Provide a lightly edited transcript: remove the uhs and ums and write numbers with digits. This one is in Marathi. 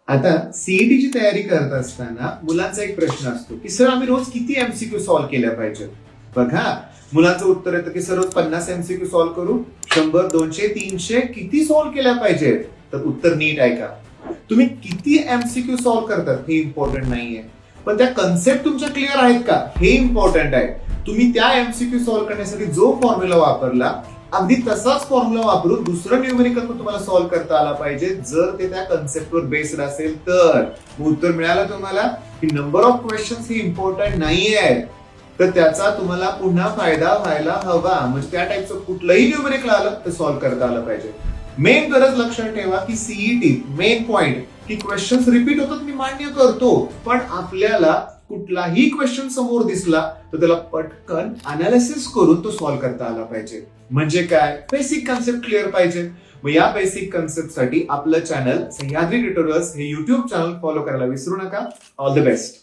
आता सीईटीची तयारी करत असताना मुलांचा एक प्रश्न असतो की सर आम्ही रोज किती एमसीक्यू सॉल्व्ह केल्या पाहिजेत. बघा, मुलांचं उत्तर येतं की सर रोज 50 एमसीक्यू सॉल्व्ह करू, 100, 200, 300 किती सॉल्व्ह केल्या पाहिजेत. तर उत्तर नीट ऐका. तुम्ही किती एमसीक्यू सॉल्व्ह करतात हे इम्पॉर्टंट नाहीये, पण त्या कन्सेप्ट तुमच्या क्लिअर आहेत का हे इम्पॉर्टंट आहे. तुम्ही त्या एमसीक्यू सॉल्व्ह करण्यासाठी जो फॉर्म्युला वापरला अगदी तसाच फॉर्म्युला वापरून दुसरं न्यूमेरिकल पण तुम्हाला सॉल्व्ह करता आला पाहिजे, जर ते त्या कन्सेप्टवर बेस्ड असेल तर. उत्तर मिळालं तुम्हाला की number of questions he important नाहीये, तर त्याचा तुम्हाला पुन्हा फायदा व्हायला हवा. म्हणजे त्या टाईपचं कुठलंही न्यूमेरिकल आलं तर सॉल्व्ह करता आलं पाहिजे. मेन गरज लक्षात ठेवा की सीईटी मेन पॉइंट की क्वेश्चन्स रिपीट होतात, मी मान्य करतो, पण आपल्याला कुठलाही क्वेश्चन समोर दिसला तर त्याला पटकन अनालिसिस करून तो सॉल्व्ह करता आला पाहिजे. म्हणजे काय, बेसिक कन्सेप्ट क्लिअर पाहिजे. मग या बेसिक कन्सेप्ट साठी आपलं चॅनल सह्याद्री ट्युटोरियल्स हे युट्यूब चॅनल फॉलो करायला विसरू नका. All the best.